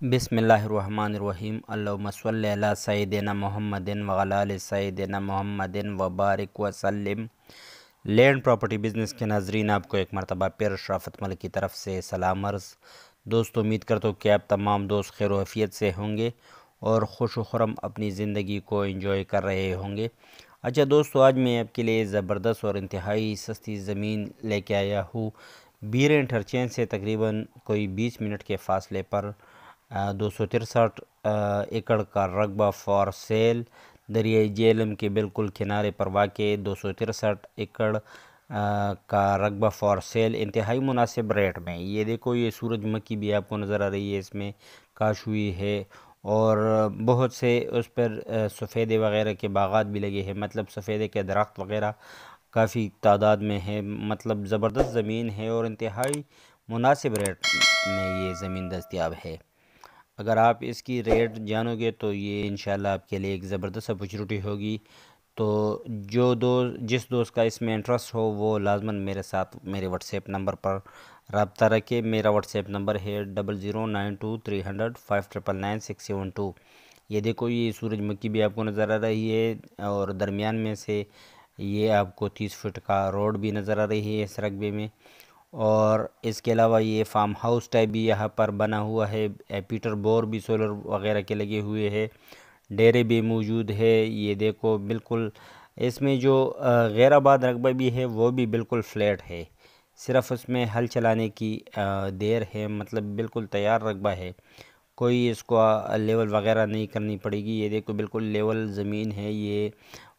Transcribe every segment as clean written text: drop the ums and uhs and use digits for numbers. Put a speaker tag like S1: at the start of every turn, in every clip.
S1: بسم اللہ الرحمن الرحیم اللہم صلی علی سیدنا محمد وعلی آل سیدنا محمد وبارک وسلم۔ لینڈ پراپرٹی بزنس کے ناظرین، آپ کو ایک مرتبہ پھر شرافت ملک کی طرف سے سلام عرض۔ دوستو، امید کرتا ہوں کہ آپ تمام دوست خیر و عافیت سے ہوں گے اور خوش و خرم اپنی زندگی کو انجوائے کر رہے ہوں گے۔ اچھا دوستو، آج میں آپ کے لیے زبردست اور انتہائی سستی زمین لے کے آیا ہوں۔ بیر انٹرچینج سے تقریباً کوئی 20 منٹ کے فاصلے پر 263 ایکڑ کا رقبہ فار سیل، دریائے جہلم کے بالکل کنارے پر واقع 263 ایکڑ کا رقبہ فار سیل انتہائی مناسب ریٹ میں۔ یہ دیکھو، یہ سورج مکھی بھی آپ کو نظر آ رہی ہے، اس میں کاش ہوئی ہے اور بہت سے اس پر سفیدے وغیرہ کے باغات بھی لگے ہیں، مطلب سفیدے کے درخت وغیرہ کافی تعداد میں ہے۔ مطلب زبردست زمین ہے اور انتہائی مناسب ریٹ میں یہ زمین دستیاب ہے۔ اگر آپ اس کی ریٹ جانو گے تو یہ انشاءاللہ آپ کے لیے ایک زبردست اپرچونٹی ہوگی۔ تو جس دوست کا اس میں انٹرسٹ ہو وہ لازماً میرے ساتھ میرے واٹس ایپ نمبر پر رابطہ رکھے۔ میرا واٹس ایپ نمبر ہے 00923005999672۔ یہ دیکھو، یہ سورج مکھی بھی آپ کو نظر آ رہی ہے اور درمیان میں سے یہ آپ کو 30 فٹ کا روڈ بھی نظر آ رہی ہے اس رقبے میں، اور اس کے علاوہ یہ فارم ہاؤس ٹائپ بھی یہاں پر بنا ہوا ہے۔ پیٹر بور بھی سولر وغیرہ کے لگے ہوئے ہیں، ڈیرے بھی موجود ہے۔ یہ دیکھو، بالکل اس میں جو غیر آباد رقبہ بھی ہے وہ بھی بالکل فلیٹ ہے، صرف اس میں ہل چلانے کی دیر ہے، مطلب بالکل تیار رقبہ ہے، کوئی اس کو لیول وغیرہ نہیں کرنی پڑے گی۔ یہ دیکھو، بالکل لیول زمین ہے۔ یہ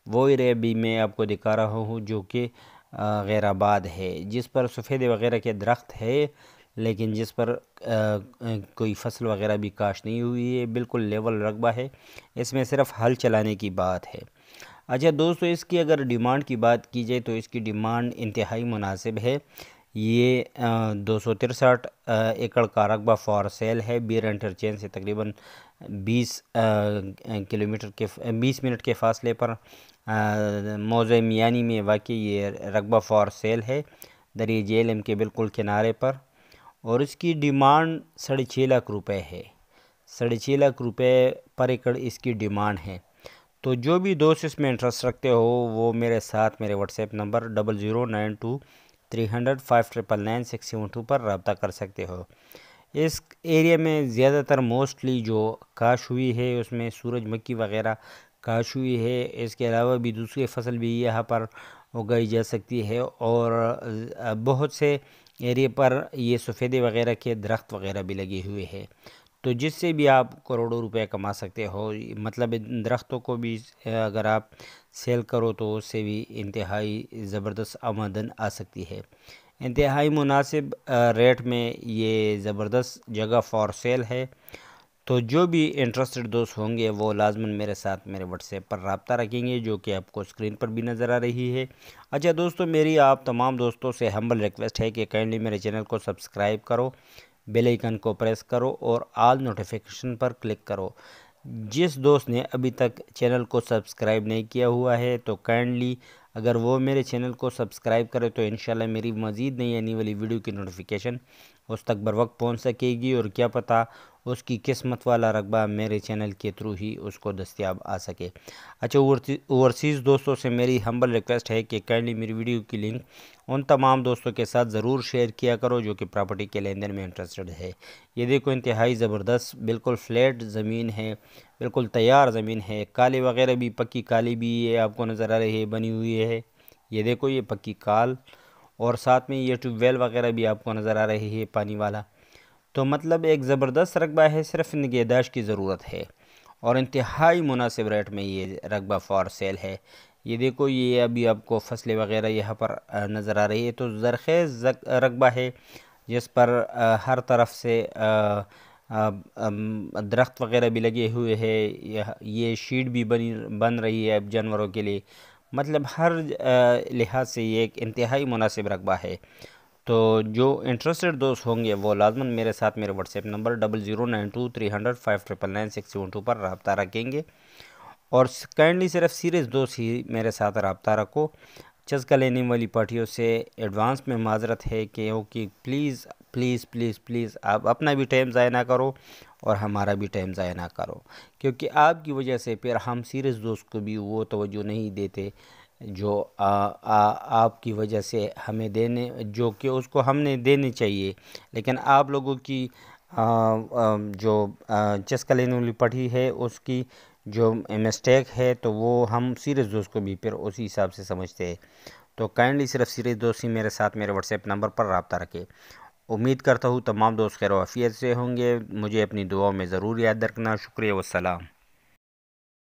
S1: وہ ایریا بھی میں آپ کو دکھا رہا ہوں جو کہ غیر آباد ہے، جس پر سفیدے وغیرہ کے درخت ہے لیکن جس پر کوئی فصل وغیرہ بھی کاشت نہیں ہوئی ہے، بالکل لیول رقبہ ہے، اس میں صرف ہل چلانے کی بات ہے۔ اچھا دوستو، اس کی اگر ڈیمانڈ کی بات کی جائے تو اس کی ڈیمانڈ انتہائی مناسب ہے۔ یہ 263 ایکڑ کا رقبہ فار سیل ہے۔ بیر انٹرچینج سے تقریباً 20 منٹ کے فاصلے پر موضع میانی میں واقع یہ رقبہ فار سیل ہے، دریائے جہلم کے بالکل کنارے پر، اور اس کی ڈیمانڈ 6.5 لاکھ روپے ہے۔ 6.5 لاکھ روپے پر ایکڑ اس کی ڈیمانڈ ہے۔ تو جو بھی دوست اس میں انٹرسٹ رکھتے ہو وہ میرے ساتھ میرے واٹس ایپ نمبر 00923005999672 پر رابطہ کر سکتے ہو۔ اس ایریا میں زیادہ تر موسٹلی جو کاش ہوئی ہے اس میں سورج مکھی وغیرہ کاش ہوئی ہے۔ اس کے علاوہ بھی دوسری فصل بھی یہاں پر اگائی جا سکتی ہے، اور بہت سے ایریا پر یہ سفیدے وغیرہ کے درخت وغیرہ بھی لگے ہوئے ہیں، تو جس سے بھی آپ کروڑوں روپے کما سکتے ہو۔ مطلب ان درختوں کو بھی اگر آپ سیل کرو تو اس سے بھی انتہائی زبردست آمدن آ سکتی ہے۔ انتہائی مناسب ریٹ میں یہ زبردست جگہ فار سیل ہے۔ تو جو بھی انٹرسٹڈ دوست ہوں گے وہ لازماً میرے ساتھ میرے واٹس ایپ پر رابطہ رکھیں گے، جو کہ آپ کو اسکرین پر بھی نظر آ رہی ہے۔ اچھا دوستو، میری آپ تمام دوستوں سے ہمبل ریکویسٹ ہے کہ کائنڈلی میرے چینل کو سبسکرائب کرو، بیل آئیکن کو پریس کرو اور آل نوٹیفیکیشن پر کلک کرو۔ جس دوست نے ابھی تک چینل کو سبسکرائب نہیں کیا ہوا ہے تو کائنڈلی اگر وہ میرے چینل کو سبسکرائب کرے تو انشاءاللہ میری مزید نئی آنے والی ویڈیو کی نوٹیفیکیشن اس تک بر وقت پہنچ سکے گی، اور کیا پتہ اس کی قسمت والا رقبہ میرے چینل کے تھرو ہی اس کو دستیاب آ سکے۔ اچھا، اوورسیز دوستوں سے میری ہمبل ریکویسٹ ہے کہ کائنڈلی میری ویڈیو کی لنک ان تمام دوستوں کے ساتھ ضرور شیئر کیا کرو جو کہ پراپرٹی کے لین دین میں انٹرسٹڈ ہے۔ یہ دیکھو، انتہائی زبردست بالکل فلیٹ زمین ہے، بالکل تیار زمین ہے۔ کالے وغیرہ بھی، پکی کالی بھی یہ آپ کو نظر آ رہی ہے بنی ہوئی ہے۔ یہ دیکھو، یہ پکی کال، اور ساتھ میں یہ ٹیوب ویل وغیرہ بھی آپ کو نظر آ رہی ہے پانی والا۔ تو مطلب ایک زبردست رقبہ ہے، صرف نگہداشت کی ضرورت ہے، اور انتہائی مناسب ریٹ میں یہ رقبہ فار سیل ہے۔ یہ دیکھو، یہ ابھی آپ کو فصلیں وغیرہ یہاں پر نظر آ رہی ہے، تو زرخیز رقبہ ہے جس پر ہر طرف سے درخت وغیرہ بھی لگے ہوئے ہیں۔ یہ شیڈ بھی بن رہی ہے اب جانوروں کے لیے، مطلب ہر لحاظ سے یہ ایک انتہائی مناسب رقبہ ہے۔ تو جو انٹرسٹڈ دوست ہوں گے وہ لازماً میرے ساتھ میرے واٹس ایپ نمبر 00923005999672 پر رابطہ رکھیں گے، اور کائنڈلی صرف سیریس دوست ہی میرے ساتھ رابطہ رکھو۔ چسکا لینے والی پارٹیوں سے ایڈوانس میں معذرت ہے کہ پلیز پلیز پلیز پلیز آپ اپنا بھی ٹائم ضائع نہ کرو اور ہمارا بھی ٹائم ضائع نہ کرو، کیونکہ آپ کی وجہ سے پھر ہم سیریس دوست کو بھی وہ توجہ نہیں دیتے جو آپ کی وجہ سے ہمیں دینے، جو کہ اس کو ہم نے دینی چاہیے، لیکن آپ لوگوں کی جو چیس کلینولی پڑھی ہے اس کی جو مسٹیک ہے تو وہ ہم سیریس دوست کو بھی پھر اسی حساب سے سمجھتے ہیں۔ تو کائنڈلی صرف سیریس دوست ہی میرے ساتھ میرے واٹس ایپ نمبر پر رابطہ رکھے۔ امید کرتا ہوں تمام دوست خیر و عافیت سے ہوں گے، مجھے اپنی دعاؤں میں ضرور یاد رکھنا۔ شکریہ والسلام۔